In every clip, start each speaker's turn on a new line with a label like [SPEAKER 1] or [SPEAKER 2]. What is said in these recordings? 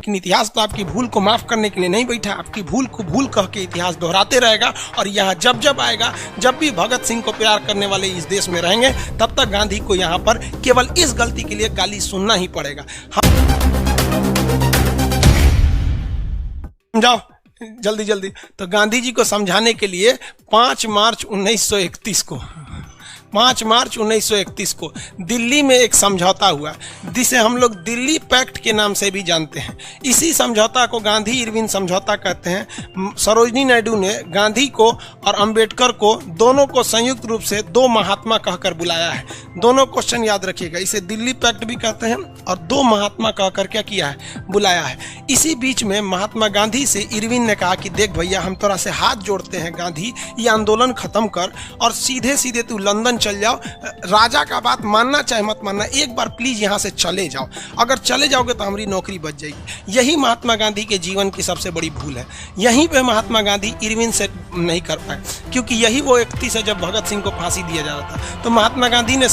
[SPEAKER 1] लेकिन इतिहास तो आपकी भूल को माफ़ करने के लिए नहीं बैठा, आपकी भूल को भूल कह के इतिहास दोहराते रहेगा। और यहाँ जब जब आएगा, जब भी भगत सिंह को प्यार करने वाले इस देश में रहेंगे, तब तक गांधी को यहाँ पर केवल इस गलती के लिए गाली सुनना ही पड़ेगा। जाओ जल्दी जल्दी। तो गांधी जी को समझाने के लिए 5 मार्च 1931 को दिल्ली में एक समझौता हुआ, जिसे हम लोग दिल्ली पैक्ट के नाम से भी जानते हैं। इसी समझौता को गांधी इरविन समझौता कहते हैं। सरोजिनी नायडू ने गांधी को और अंबेडकर को दोनों को संयुक्त रूप से 2 महात्मा कहकर बुलाया है। दोनों क्वेश्चन याद रखिएगा, इसे दिल्ली पैक्ट भी कहते हैं और 2 महात्मा कहकर क्या किया है, बुलाया है। इसी बीच में महात्मा गांधी से इरविन ने कहा कि देख भैया, हम तोरा से हाथ जोड़ते हैं गांधी, ये आंदोलन खत्म कर और सीधे सीधे तू लंदन चल जाओ। राजा का बात मानना चाहे मत मानना, एक बार प्लीज यहाँ से चले जाओ। अगर चले जाओगे तो हमारी नौकरी बच जाएगी। यही महात्मा गांधी के जीवन की सबसे बड़ी भूल है। यहीं पे महात्मा गांधी इरविन से नहीं कर पाए, क्योंकि यही वो व्यक्ति है जब भगत सिंह को फांसी दिया जा रहा था। तो महात्मा गांधी ने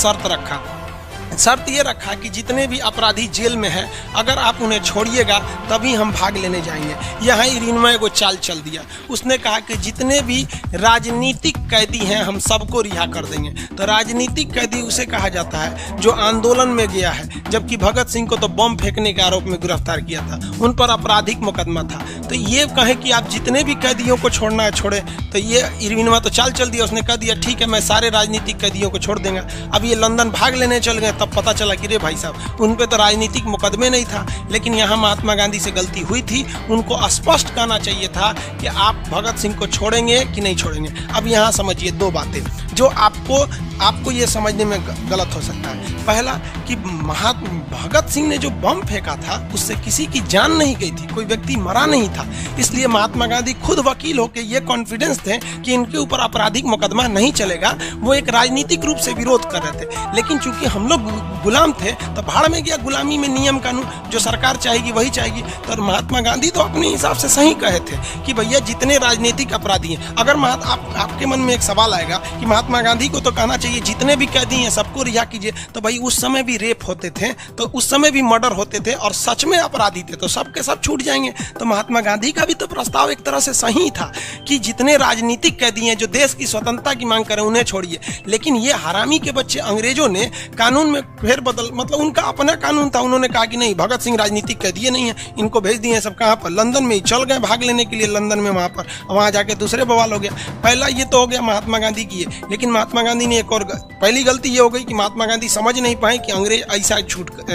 [SPEAKER 1] शर्त ये रखा कि जितने भी अपराधी जेल में हैं, अगर आप उन्हें छोड़िएगा तभी हम भाग लेने जाएंगे। यहाँ इरविन को चाल चल दिया। उसने कहा कि जितने भी राजनीतिक कैदी हैं हम सबको रिहा कर देंगे। तो राजनीतिक कैदी उसे कहा जाता है जो आंदोलन में गया है, जबकि भगत सिंह को तो बम फेंकने के आरोप में गिरफ्तार किया था, उन पर आपराधिक मुकदमा था। तो ये कहे कि आप जितने भी कैदियों को छोड़ना है छोड़े, तो ये इरविन तो चाल चल दिया। उसने कह दिया ठीक है, मैं सारे राजनीतिक कैदियों को छोड़ देंगे। अब ये लंदन भाग लेने चल गए, तब पता चला कि रे भाई साहब, उन पे तो राजनीतिक मुकदमे नहीं था। लेकिन यहाँ महात्मा गांधी से गलती हुई थी। उनको स्पष्ट कहना चाहिए था कि आप भगत सिंह को छोड़ेंगे कि नहीं छोड़ेंगे। अब यहाँ समझिए 2 बातें जो आपको ये समझने में गलत हो सकता है। पहला कि भगत सिंह ने जो बम फेंका था उससे किसी की जान नहीं गई थी, कोई व्यक्ति मरा नहीं था। इसलिए महात्मा गांधी खुद वकील होकर ये कॉन्फिडेंस थे कि इनके ऊपर आपराधिक मुकदमा नहीं चलेगा। वो एक राजनीतिक रूप से विरोध कर रहे थे। लेकिन चूंकि हम लोग गुलाम थे तो भाड़ में गया गुलामी में नियम कानून, जो सरकार चाहेगी वही चाहेगी। तो महात्मा गांधी तो अपने हिसाब से सही कहे थे कि भैया जितने राजनीतिक अपराधी हैं, अगर आपके मन में एक सवाल आएगा कि महात्मा गांधी को तो कहना चाहिए जितने भी कैदी हैं सबको रिहा कीजिए, तो भाई उस समय भी रेप होते थे, तो उस समय भी मर्डर होते थे और सच में अपराधी थे, तो सबके सब छूट जाएंगे। तो महात्मा गांधी का भी तो प्रस्ताव एक तरह से सही था कि जितने राजनीतिक कैदी हैं जो देश की स्वतंत्रता की मांग करें उन्हें छोड़िए। लेकिन ये हरामी के बच्चे अंग्रेजों ने कानून में फेरबदल, मतलब उनका अपना कानून था, उन्होंने कहा कि नहीं, भगत सिंह राजनीतिक कैदी नहीं है, इनको भेज दिए सब कहाँ पर, लंदन में ही चल गए भाग लेने के लिए। लंदन में वहाँ जाके दूसरे बवाल हो गया। पहला ये तो हो गया महात्मा गांधी की। लेकिन महात्मा गांधी ने एक और पहली गलती ये हो गई कि महात्मा गांधी समझ नहीं पाए कि अंग्रेज ऐसा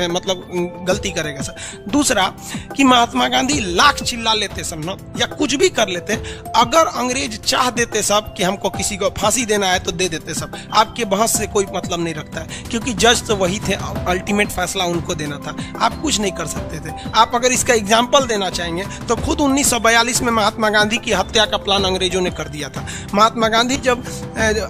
[SPEAKER 1] मतलब गलती करेगा सर। दूसरा कि महात्मा गांधी लाख चिल्ला लेते सब ना, या कुछ भी कर लेते, अगर अंग्रेज चाह देते सब कि हमको किसी को फांसी देना है तो दे देते सब, आपके बहस से कोई मतलब नहीं रखता है, क्योंकि जज तो वही थे, अल्टीमेट फैसला उनको देना था, आप कुछ नहीं कर सकते थे। आप अगर इसका एग्जाम्पल देना चाहेंगे तो खुद 1942 में महात्मा गांधी की हत्या का प्लान अंग्रेजों ने कर दिया था। महात्मा गांधी जब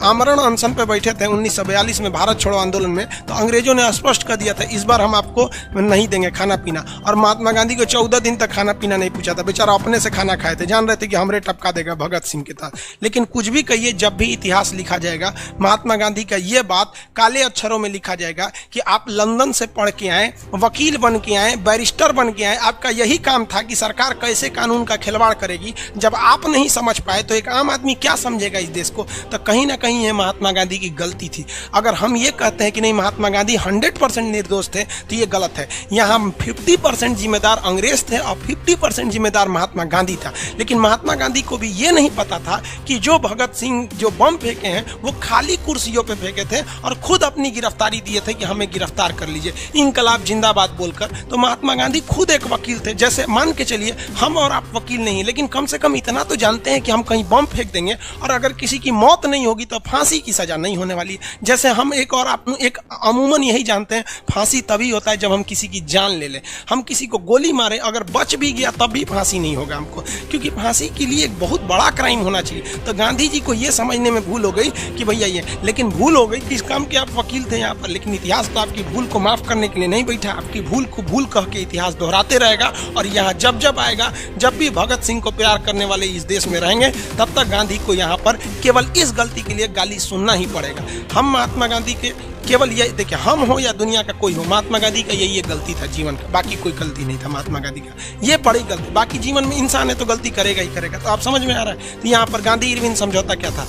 [SPEAKER 1] आमरण अनशन पे बैठे थे 1942 में भारत छोड़ो आंदोलन में, तो अंग्रेजों ने स्पष्ट कर दिया था इस बार हम आपको नहीं देंगे खाना पीना। और महात्मा गांधी को 14 दिन तक खाना पीना नहीं पूछा था, बेचारा अपने से खाना खाए थे, जान रहे थे कि हमरे टपका देगा भगत सिंह के साथ। लेकिन कुछ भी कहिए, जब भी इतिहास लिखा जाएगा महात्मा गांधी का ये बात काले अक्षरों में लिखा जाएगा कि आप लंदन से पढ़ के आए, वकील बन के आए, बैरिस्टर बन के आए, आपका यही काम था कि सरकार कैसे कानून का खिलवाड़ करेगी। जब आप नहीं समझ पाए तो एक आम आदमी क्या समझेगा इस देश को। तो कहीं ना कहीं ये महात्मा गांधी की गलती थी। अगर हम ये कहते हैं कि नहीं महात्मा गांधी 100% निर्दोष थे तो ये गलत है। यहाँ 50% जिम्मेदार अंग्रेज थे और 50% जिम्मेदार महात्मा गांधी था। लेकिन महात्मा गांधी को भी ये नहीं पता था कि जो भगत सिंह जो बम फेंके हैं वो खाली कुर्सियों पे फेंके थे और खुद अपनी गिरफ्तारी दिए थे कि हमें गिरफ्तार कर लीजिए, इनकलाब जिंदाबाद बोलकर। तो महात्मा गांधी खुद एक वकील थे। जैसे मान के चलिए हम और आप वकील नहीं, लेकिन कम से कम इतना तो जानते हैं कि हम कहीं बम फेंक देंगे और अगर किसी की मौत नहीं होगी तो फांसी की सजा नहीं होने वाली है। जैसे हम एक और आप एक अमूमन यही जानते हैं, फांसी तभी होता है जब हम किसी की जान ले लें। हम किसी को गोली मारे, अगर बच भी गया तब भी फांसी नहीं होगा हमको, क्योंकि फांसी के लिए एक बहुत बड़ा क्राइम होना चाहिए। तो गांधी जी को ये समझने में भूल हो गई कि भैया ये, लेकिन भूल हो गई किस काम के आप वकील थे यहाँ पर, लेकिन इतिहास तो आपकी भूल को माफ करने के लिए नहीं बैठा, आपकी भूल को भूल कह के इतिहास दोहराते रहेगा। और यहाँ जब जब आएगा, जब भी भगत सिंह को प्यार करने वाले इस देश में रहेंगे, तब तक गांधी को यहाँ पर केवल इस गलती के लिए गाली सुनना ही पड़ेगा। हम महात्मा गांधी के केवल ये देखिए, हम हो या दुनिया का कोई हो, महात्मा गांधी का यही एक गलती था जीवन का, बाकी कोई गलती नहीं था महात्मा गांधी का, ये बड़ी गलती। बाकी जीवन में इंसान है तो गलती करेगा ही करेगा। तो आप समझ में आ रहा है। तो यहाँ पर गांधी इरविन समझौता क्या था?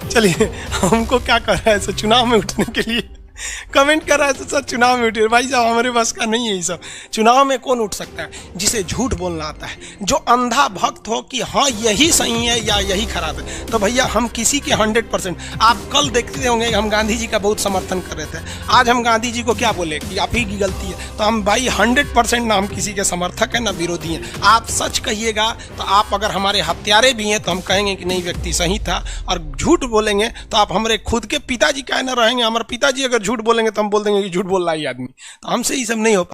[SPEAKER 1] चलिए, हमको क्या कर रहा है सर चुनाव में उठने के लिए कमेंट कर रहा है सर चुनाव में उठे। भाई साहब हमारे बस का नहीं है ये सब। चुनाव में कौन उठ सकता है? जिसे झूठ बोलना आता है, जो अंधा भक्त हो कि हाँ यही सही है या यही खराब है। तो भैया हम किसी के 100%, आप कल देखते होंगे हम गांधी जी का बहुत समर्थन कर रहे थे, आज हम गांधी जी को क्या बोले कि आप ही की गलती है। तो हम भाई 100% ना हम किसी के समर्थक हैं ना विरोधी हैं। आप सच कहिएगा तो आप अगर हमारे हत्यारे भी हैं तो हम कहेंगे कि नहीं व्यक्ति सही था, और झूठ बोलेंगे तो आप हमारे खुद के पिताजी का न रहेंगे। हमारे पिताजी अगर झूठ बोलेंगे तो हम बोल देंगे कि झूठ बोल रहा है आदमी। तो हमसे ये सब नहीं हो